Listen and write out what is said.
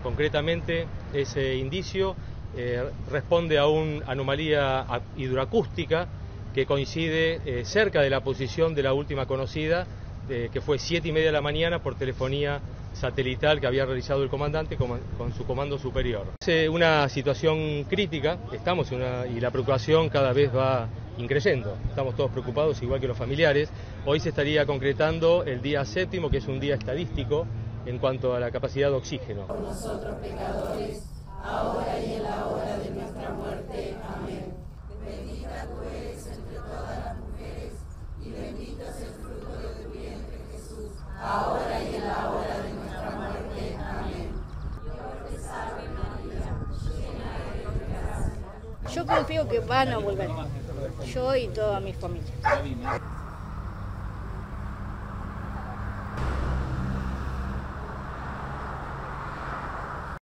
Concretamente, ese indicio responde a una anomalía hidroacústica que coincide cerca de la posición de la última conocida, que fue 7:30 de la mañana por telefonía satelital que había realizado el comandante con su comando superior. Es una situación crítica, y la preocupación cada vez va increyendo. Estamos todos preocupados, igual que los familiares. Hoy se estaría concretando el día 7º, que es un día estadístico en cuanto a la capacidad de oxígeno. Por nosotros pecadores, ahora y en la hora de nuestra muerte. Amén. Bendita tú eres entre todas las mujeres, y bendito es el fruto de tu vientre, Jesús. Ahora y en la hora de nuestra muerte. Amén. Dios te salve María, llena eres de gracia. Yo confío que van a volver, yo y toda mi familia.